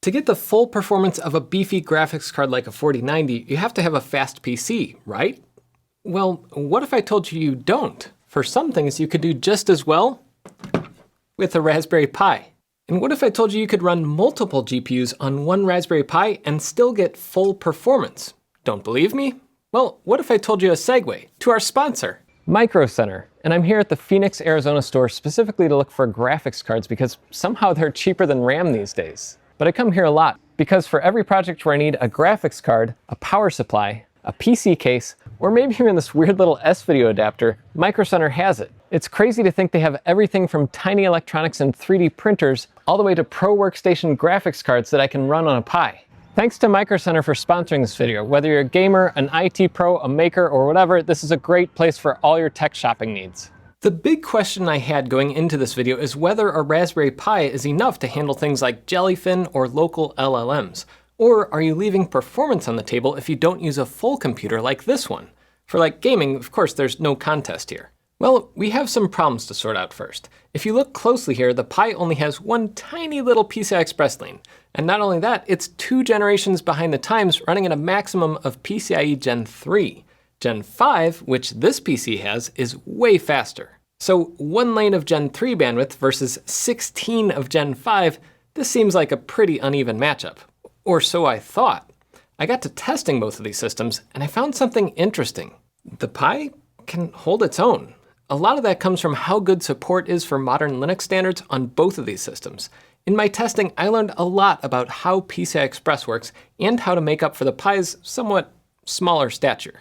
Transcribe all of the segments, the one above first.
To get the full performance of a beefy graphics card like a 4090, you have to have a fast PC, right? Well, what if I told you you don't? For some things, you could do just as well with a Raspberry Pi. And what if I told you you could run multiple GPUs on one Raspberry Pi and still get full performance? Don't believe me? Well, what if I told you a segue to our sponsor, Micro Center? And I'm here at the Phoenix, Arizona store specifically to look for graphics cards because somehow they're cheaper than RAM these days. But I come here a lot because for every project where I need a graphics card, a power supply, a PC case, or maybe even this weird little S-Video adapter, Micro Center has it. It's crazy to think they have everything from tiny electronics and 3D printers all the way to pro workstation graphics cards that I can run on a Pi. Thanks to Micro Center for sponsoring this video. Whether you're a gamer, an IT pro, a maker, or whatever, this is a great place for all your tech shopping needs. The big question I had going into this video is whether a Raspberry Pi is enough to handle things like Jellyfin or local LLMs. Or are you leaving performance on the table if you don't use a full computer like this one? For like gaming, of course, there's no contest here. Well, we have some problems to sort out first. If you look closely here, the Pi only has one tiny little PCI Express lane. And not only that, it's 2 generations behind the times, running at a maximum of PCIe Gen 3. Gen 5, which this PC has, is way faster. So 1 lane of Gen 3 bandwidth versus 16 of Gen 5, this seems like a pretty uneven matchup. Or so I thought. I got to testing both of these systems, and I found something interesting. The Pi can hold its own. A lot of that comes from how good support is for modern Linux standards on both of these systems. In my testing, I learned a lot about how PCI Express works and how to make up for the Pi's somewhat smaller stature.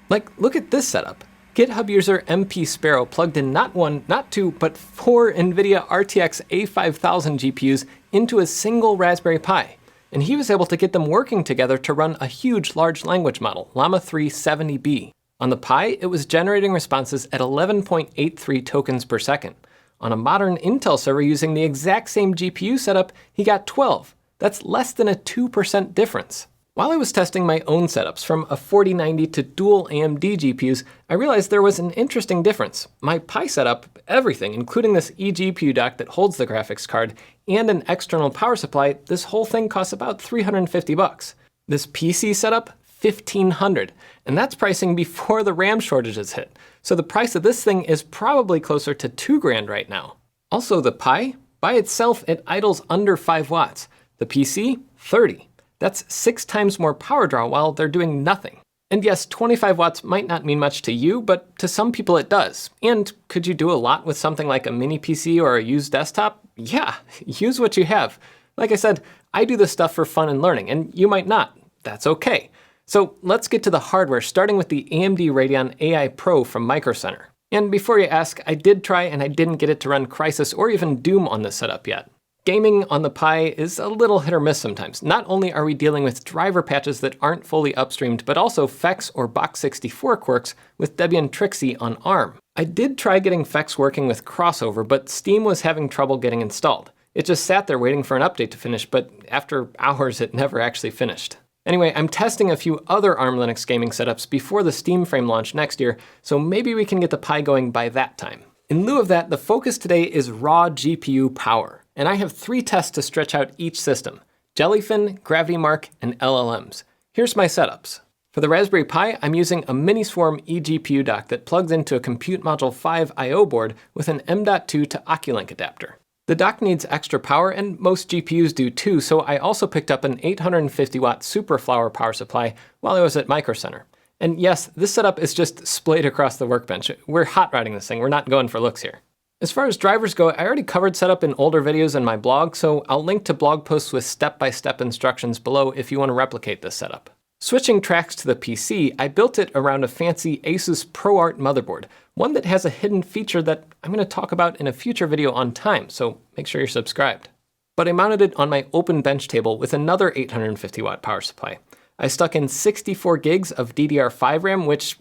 Like, look at this setup. GitHub user MP Sparrow plugged in not 1, not 2, but 4 Nvidia RTX A5000 GPUs into a single Raspberry Pi. And he was able to get them working together to run a huge large language model, Llama 3 70B. On the Pi, it was generating responses at 11.83 tokens per second. On a modern Intel server using the exact same GPU setup, he got 12. That's less than a 2% difference. While I was testing my own setups from a 4090 to dual AMD GPUs, I realized there was an interesting difference. My Pi setup, everything, including this eGPU dock that holds the graphics card, and an external power supply, this whole thing costs about $350. This PC setup, $1,500, and that's pricing before the RAM shortages hit. So the price of this thing is probably closer to $2,000 right now. Also, the Pi, by itself, it idles under 5 watts. The PC, 30. That's 6 times more power draw while they're doing nothing. And yes, 25 watts might not mean much to you, but to some people it does. And could you do a lot with something like a mini PC or a used desktop? Yeah, use what you have. Like I said, I do this stuff for fun and learning, and you might not. That's okay. So let's get to the hardware, starting with the AMD Radeon AI Pro from Micro Center. And before you ask, I did try and I didn't get it to run Crysis or even Doom on this setup yet. Gaming on the Pi is a little hit or miss sometimes. Not only are we dealing with driver patches that aren't fully upstreamed, but also FEX or Box64 quirks with Debian Trixie on ARM. I did try getting FEX working with Crossover, but Steam was having trouble getting installed. It just sat there waiting for an update to finish, but after hours it never actually finished. Anyway, I'm testing a few other ARM Linux gaming setups before the Steam Frame launch next year, so maybe we can get the Pi going by that time. In lieu of that, the focus today is raw GPU power. And I have 3 tests to stretch out each system: Jellyfin, GravityMark, and LLMs. Here's my setups. For the Raspberry Pi, I'm using a Miniswarm eGPU dock that plugs into a Compute Module 5 I/O board with an M.2 to Oculink adapter. The dock needs extra power, and most GPUs do too, so I also picked up an 850 watt Superflower power supply while I was at Micro Center. And yes, this setup is just splayed across the workbench. We're hot rodding this thing, we're not going for looks here. As far as drivers go, I already covered setup in older videos in my blog, so I'll link to blog posts with step-by-step instructions below if you want to replicate this setup. Switching tracks to the PC, I built it around a fancy Asus ProArt motherboard, one that has a hidden feature that I'm going to talk about in a future video on time, so make sure you're subscribed. But I mounted it on my open bench table with another 850 watt power supply. I stuck in 64 gigs of DDR5 RAM, which,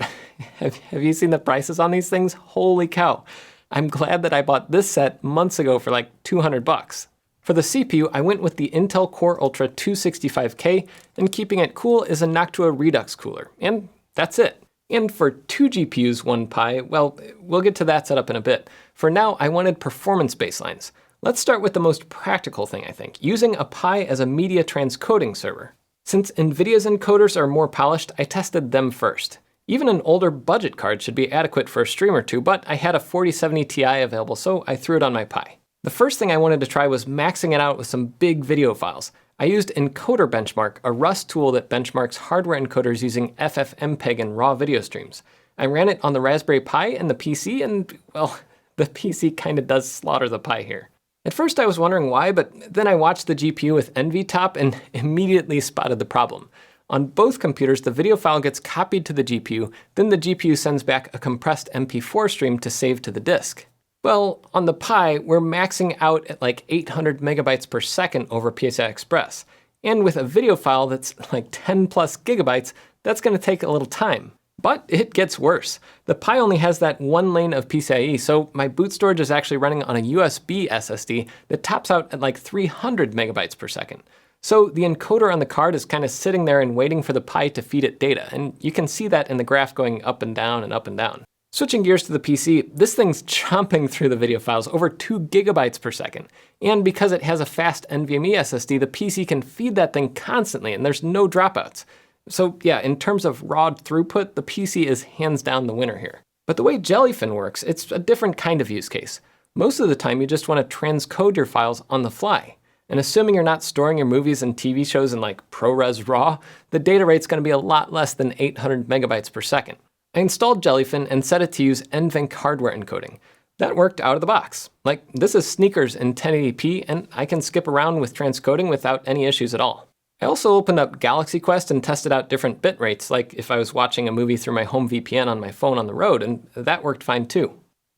have you seen the prices on these things? Holy cow. I'm glad that I bought this set months ago for like $200. For the CPU, I went with the Intel Core Ultra 265K, and keeping it cool is a Noctua Redux cooler, and that's it. And for 2 GPUs, 1 Pi, well, we'll get to that setup in a bit. For now, I wanted performance baselines. Let's start with the most practical thing, I think, using a Pi as a media transcoding server. Since Nvidia's encoders are more polished, I tested them first. Even an older budget card should be adequate for a stream or two, but I had a 4070 Ti available, so I threw it on my Pi. The first thing I wanted to try was maxing it out with some big video files. I used Encoder Benchmark, a Rust tool that benchmarks hardware encoders using ffmpeg and raw video streams. I ran it on the Raspberry Pi and the PC, and, well, the PC kinda does slaughter the Pi here. At first I was wondering why, but then I watched the GPU with NVTop and immediately spotted the problem. On both computers, the video file gets copied to the GPU, then the GPU sends back a compressed MP4 stream to save to the disk. Well, on the Pi, we're maxing out at like 800 megabytes per second over PCI Express. And with a video file that's like 10 plus gigabytes, that's gonna take a little time. But it gets worse. The Pi only has that one lane of PCIe, so my boot storage is actually running on a USB SSD that tops out at like 300 megabytes per second. So the encoder on the card is kind of sitting there and waiting for the Pi to feed it data, and you can see that in the graph going up and down and up and down. Switching gears to the PC, this thing's chomping through the video files over 2 gigabytes per second. And because it has a fast NVMe SSD, the PC can feed that thing constantly and there's no dropouts. So yeah, in terms of raw throughput, the PC is hands down the winner here. But the way Jellyfin works, it's a different kind of use case. Most of the time you just want to transcode your files on the fly. And assuming you're not storing your movies and TV shows in like ProRes RAW, the data rate's going to be a lot less than 800 megabytes per second. I installed Jellyfin and set it to use NVENC hardware encoding. That worked out of the box. Like, this is sneakers in 1080p, and I can skip around with transcoding without any issues at all. I also opened up Galaxy Quest and tested out different bit rates, like if I was watching a movie through my home VPN on my phone on the road, and that worked fine too.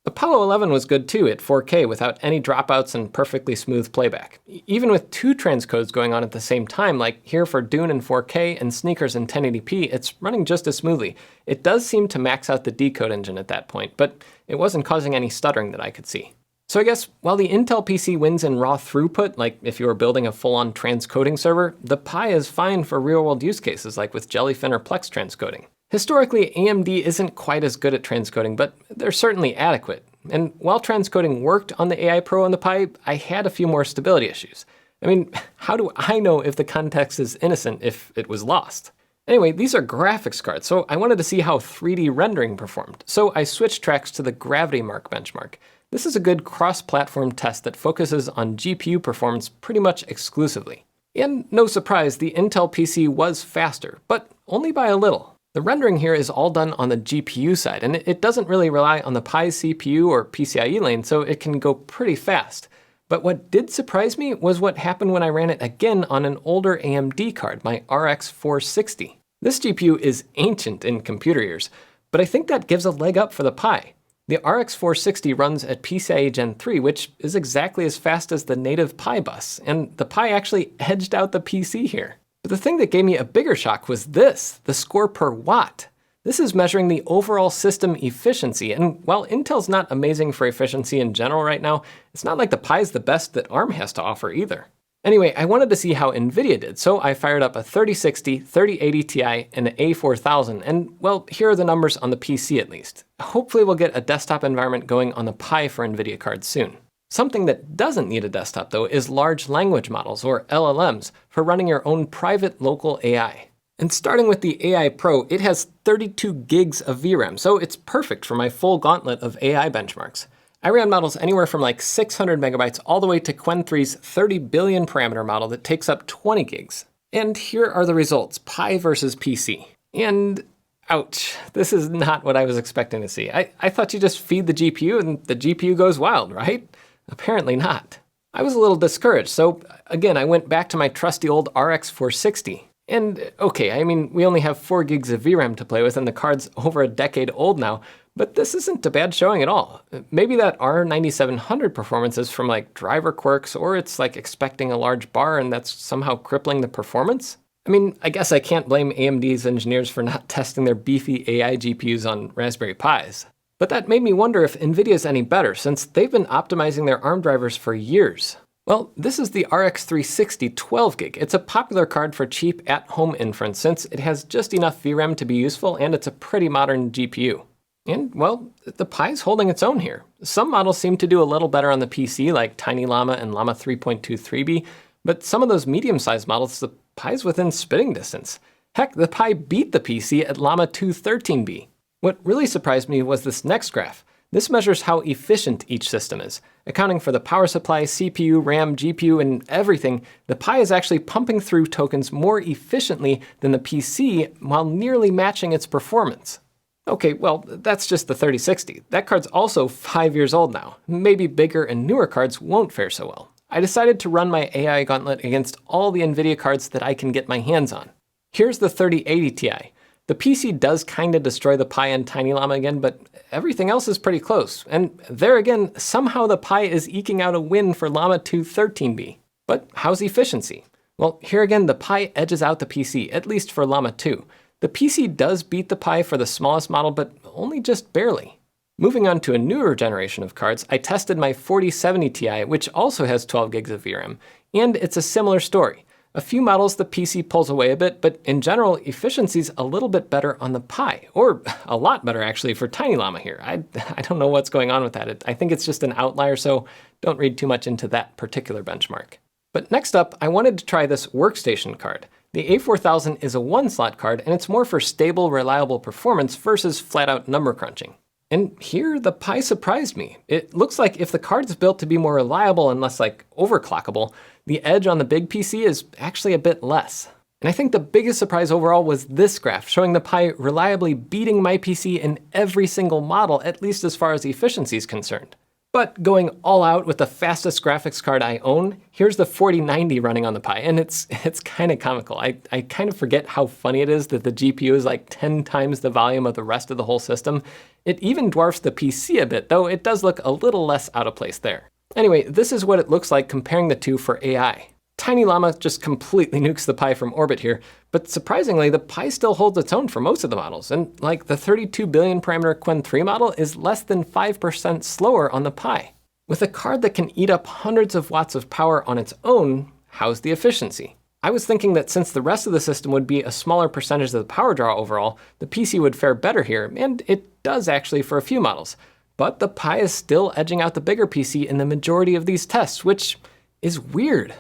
Apollo 11 was good too at 4K without any dropouts and perfectly smooth playback. Even with 2 transcodes going on at the same time, like here for Dune in 4K and Sneakers in 1080p, it's running just as smoothly. It does seem to max out the decode engine at that point, but it wasn't causing any stuttering that I could see. So I guess while the Intel PC wins in raw throughput, like if you were building a full-on transcoding server, the Pi is fine for real-world use cases like with Jellyfin or Plex transcoding. Historically, AMD isn't quite as good at transcoding, but they're certainly adequate. And while transcoding worked on the AI Pro on the Pi, I had a few more stability issues. I mean, how do I know if the context is innocent if it was lost? Anyway, these are graphics cards, so I wanted to see how 3D rendering performed. So I switched tracks to the GravityMark benchmark. This is a good cross-platform test that focuses on GPU performance pretty much exclusively. And no surprise, the Intel PC was faster, but only by a little. The rendering here is all done on the GPU side, and it doesn't really rely on the Pi CPU or PCIe lane, so it can go pretty fast. But what did surprise me was what happened when I ran it again on an older AMD card, my RX 460. This GPU is ancient in computer years, but I think that gives a leg up for the Pi. The RX 460 runs at PCIe Gen 3, which is exactly as fast as the native Pi bus, and the Pi actually edged out the PC here. But the thing that gave me a bigger shock was this, the score per watt. This is measuring the overall system efficiency, and while Intel's not amazing for efficiency in general right now, it's not like the Pi's the best that ARM has to offer either. Anyway, I wanted to see how Nvidia did, so I fired up a 3060, 3080 Ti, and an A4000, and well, here are the numbers on the PC at least. Hopefully we'll get a desktop environment going on the Pi for Nvidia cards soon. Something that doesn't need a desktop though is large language models, or LLMs, for running your own private local AI. And starting with the AI Pro, it has 32 gigs of VRAM, so it's perfect for my full gauntlet of AI benchmarks. I ran models anywhere from like 600 megabytes all the way to Qwen3's 30 billion parameter model that takes up 20 gigs. And here are the results, Pi versus PC. And ouch, this is not what I was expecting to see. I thought you just feed the GPU and the GPU goes wild, right? Apparently not. I was a little discouraged, so again, I went back to my trusty old RX 460. And okay, I mean, we only have 4 gigs of VRAM to play with and the card's over a decade old now, but this isn't a bad showing at all. Maybe that R9700 performance is from like driver quirks, or it's like expecting a large bar and that's somehow crippling the performance. I mean, I guess I can't blame AMD's engineers for not testing their beefy AI GPUs on Raspberry Pis. But that made me wonder if Nvidia's any better, since they've been optimizing their ARM drivers for years. Well, this is the RX 360 12 gig. It's a popular card for cheap at-home inference since it has just enough VRAM to be useful and it's a pretty modern GPU. And, well, the Pi's holding its own here. Some models seem to do a little better on the PC, like Tiny Llama and Llama 3.23b, but some of those medium-sized models, the Pi's within spitting distance. Heck, the Pi beat the PC at Llama 213b. What really surprised me was this next graph. This measures how efficient each system is. Accounting for the power supply, CPU, RAM, GPU, and everything, the Pi is actually pumping through tokens more efficiently than the PC while nearly matching its performance. Okay, well, that's just the 3060. That card's also 5 years old now. Maybe bigger and newer cards won't fare so well. I decided to run my AI gauntlet against all the Nvidia cards that I can get my hands on. Here's the 3080 Ti. The PC does kinda destroy the Pi and Tiny Llama again, but everything else is pretty close. And there again, somehow the Pi is eking out a win for Llama 213b. But how's efficiency? Well, here again, the Pi edges out the PC, at least for Llama 2. The PC does beat the Pi for the smallest model, but only just barely. Moving on to a newer generation of cards, I tested my 4070 Ti, which also has 12 gigs of VRAM, and it's a similar story. A few models the PC pulls away a bit, but in general, efficiency's a little bit better on the Pi, or a lot better actually for Tiny Llama here. I don't know what's going on with that. I think it's just an outlier, so don't read too much into that particular benchmark. But next up, I wanted to try this workstation card. The A4000 is a 1-slot card, and it's more for stable, reliable performance versus flat-out number crunching. And here, the Pi surprised me. It looks like if the card's built to be more reliable and less overclockable, the edge on the big PC is actually a bit less. And I think the biggest surprise overall was this graph, showing the Pi reliably beating my PC in every single model, at least as far as efficiency is concerned. But going all out with the fastest graphics card I own, here's the 4090 running on the Pi, and it's kind of comical. I kind of forget how funny it is that the GPU is like 10 times the volume of the rest of the whole system. It even dwarfs the PC a bit, though it does look a little less out of place there. Anyway, this is what it looks like comparing the two for AI. Tiny Llama just completely nukes the Pi from orbit here, but surprisingly, the Pi still holds its own for most of the models, and like the 32 billion parameter Qwen 3 model is less than 5% slower on the Pi. With a card that can eat up hundreds of watts of power on its own, how's the efficiency? I was thinking that since the rest of the system would be a smaller percentage of the power draw overall, the PC would fare better here, and it does actually for a few models. But the Pi is still edging out the bigger PC in the majority of these tests, which is weird.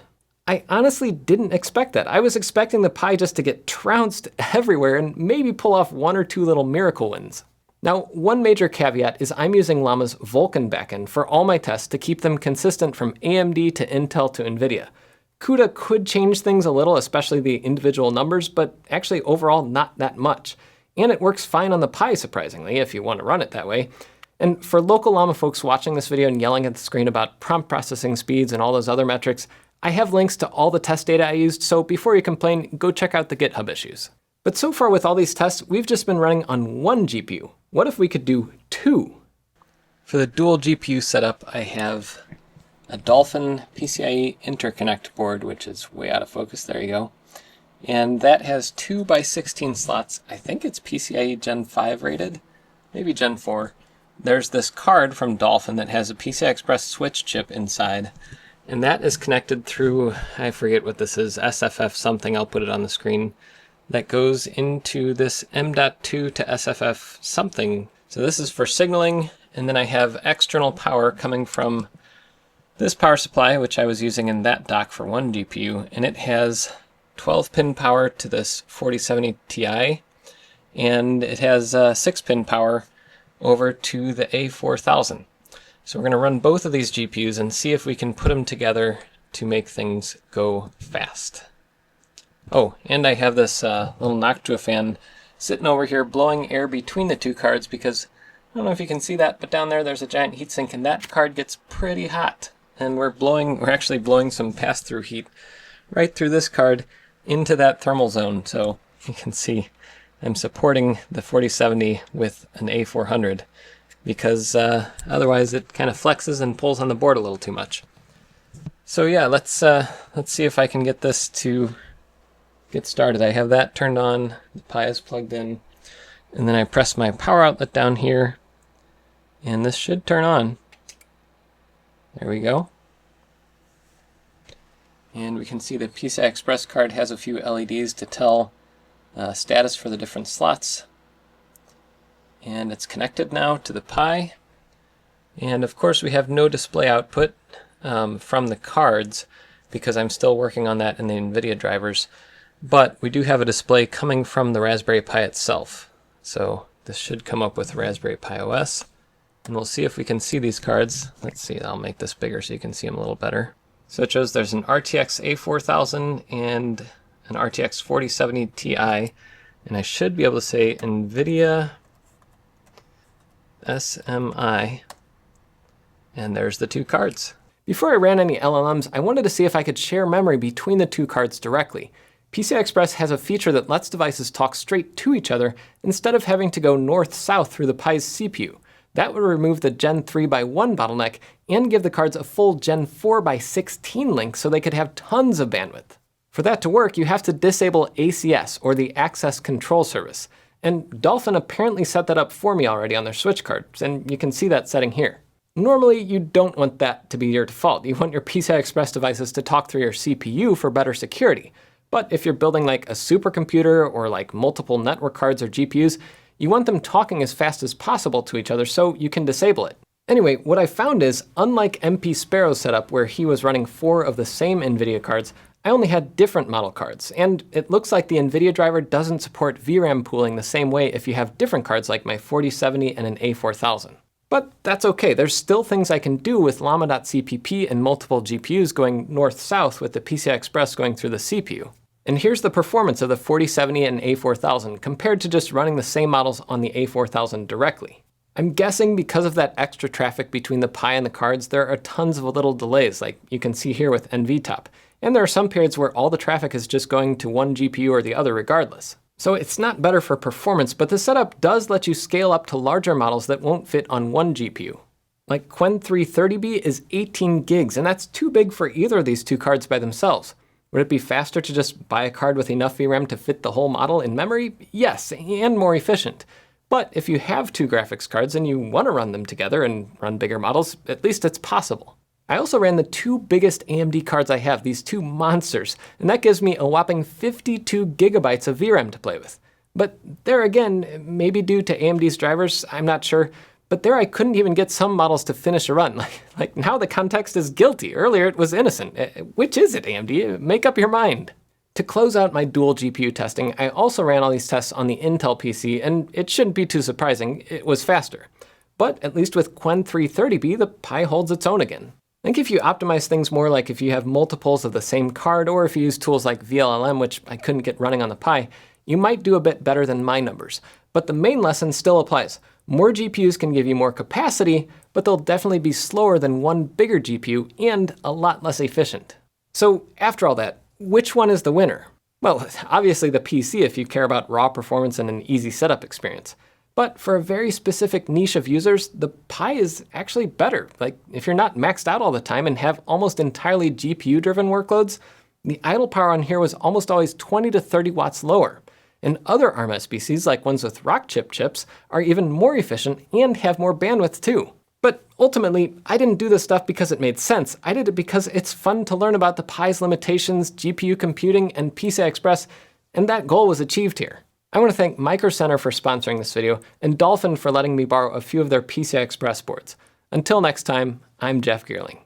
I honestly didn't expect that. I was expecting the Pi just to get trounced everywhere and maybe pull off 1 or 2 little miracle wins. Now, one major caveat is I'm using Llama's Vulkan backend for all my tests to keep them consistent from AMD to Intel to Nvidia. CUDA could change things a little, especially the individual numbers, but actually overall not that much. And it works fine on the Pi, surprisingly, if you want to run it that way. And for local Llama folks watching this video and yelling at the screen about prompt processing speeds and all those other metrics, I have links to all the test data I used, so before you complain, go check out the GitHub issues. But so far with all these tests, we've just been running on 1 GPU. What if we could do 2? For the dual GPU setup, I have a Dolphin PCIe interconnect board, which is way out of focus, there you go. And that has 2x16 slots. I think it's PCIe Gen 5 rated, maybe Gen 4. There's this card from Dolphin that has a PCI Express switch chip inside. And that is connected through, I forget what this is, SFF something, I'll put it on the screen. That goes into this M.2 to SFF something. So this is for signaling, and then I have external power coming from this power supply, which I was using in that dock for 1 GPU, and it has 12-pin power to this 4070 Ti, and it has 6-pin power over to the A4000. So we're going to run both of these GPUs and see if we can put them together to make things go fast. Oh, and I have this little Noctua fan sitting over here blowing air between the 2 cards because, I don't know if you can see that, but down there's a giant heatsink and that card gets pretty hot. And we're actually blowing some pass-through heat right through this card into that thermal zone. So you can see I'm supporting the 4070 with an A400. Because otherwise it kind of flexes and pulls on the board a little too much. So yeah, let's see if I can get this to get started. I have that turned on, the Pi is plugged in, and then I press my power outlet down here, and this should turn on. There we go. And we can see the PCI Express card has a few LEDs to tell status for the different slots. And it's connected now to the Pi. And of course we have no display output from the cards because I'm still working on that in the Nvidia drivers. But we do have a display coming from the Raspberry Pi itself. So this should come up with Raspberry Pi OS. And we'll see if we can see these cards. Let's see, I'll make this bigger so you can see them a little better. So it shows there's an RTX A4000 and an RTX 4070 Ti. And I should be able to say Nvidia SMI. And there's the two cards. Before I ran any LLMs, I wanted to see if I could share memory between the two cards directly. PCI Express has a feature that lets devices talk straight to each other instead of having to go north-south through the Pi's CPU. That would remove the Gen 3x1 bottleneck and give the cards a full Gen 4x16 link so they could have tons of bandwidth. For that to work, you have to disable ACS, or the Access Control Service. And Dolphin apparently set that up for me already on their switch cards, and you can see that setting here. Normally, you don't want that to be your default. You want your PCI Express devices to talk through your CPU for better security. But if you're building like a supercomputer or like multiple network cards or GPUs, you want them talking as fast as possible to each other so you can disable it. Anyway, what I found is, unlike MP Sparrow's setup where he was running 4 of the same Nvidia cards, I only had different model cards, and it looks like the Nvidia driver doesn't support VRAM pooling the same way if you have different cards like my 4070 and an A4000. But that's okay, there's still things I can do with llama.cpp and multiple GPUs going north-south with the PCI Express going through the CPU. And here's the performance of the 4070 and A4000 compared to just running the same models on the A4000 directly. I'm guessing because of that extra traffic between the Pi and the cards, there are tons of little delays, like you can see here with NVTop. And there are some periods where all the traffic is just going to one GPU or the other regardless. So it's not better for performance, but the setup does let you scale up to larger models that won't fit on one GPU. Like Qwen 330B is 18 gigs, and that's too big for either of these two cards by themselves. Would it be faster to just buy a card with enough VRAM to fit the whole model in memory? Yes, and more efficient. But if you have two graphics cards and you want to run them together and run bigger models, at least it's possible. I also ran the two biggest AMD cards I have, these two monsters, and that gives me a whopping 52 gigabytes of VRAM to play with. But there again, maybe due to AMD's drivers, I'm not sure, but there I couldn't even get some models to finish a run. Like now the context is guilty, earlier it was innocent. Which is it, AMD? Make up your mind. To close out my dual GPU testing, I also ran all these tests on the Intel PC, and it shouldn't be too surprising, it was faster. But at least with Qwen 330B, the Pi holds its own again. I think if you optimize things more, like if you have multiples of the same card, or if you use tools like VLLM, which I couldn't get running on the Pi, you might do a bit better than my numbers. But the main lesson still applies. More GPUs can give you more capacity, but they'll definitely be slower than one bigger GPU and a lot less efficient. So after all that, which one is the winner? Well, obviously the PC if you care about raw performance and an easy setup experience. But for a very specific niche of users, the Pi is actually better. Like if you're not maxed out all the time and have almost entirely GPU-driven workloads, the idle power on here was almost always 20 to 30 watts lower. And other ARM SBCs, like ones with Rockchip chips, are even more efficient and have more bandwidth too. But ultimately, I didn't do this stuff because it made sense. I did it because it's fun to learn about the Pi's limitations, GPU computing, and PCI Express, and that goal was achieved here. I want to thank Micro Center for sponsoring this video, and Dolphin for letting me borrow a few of their PCI Express boards. Until next time, I'm Jeff Geerling.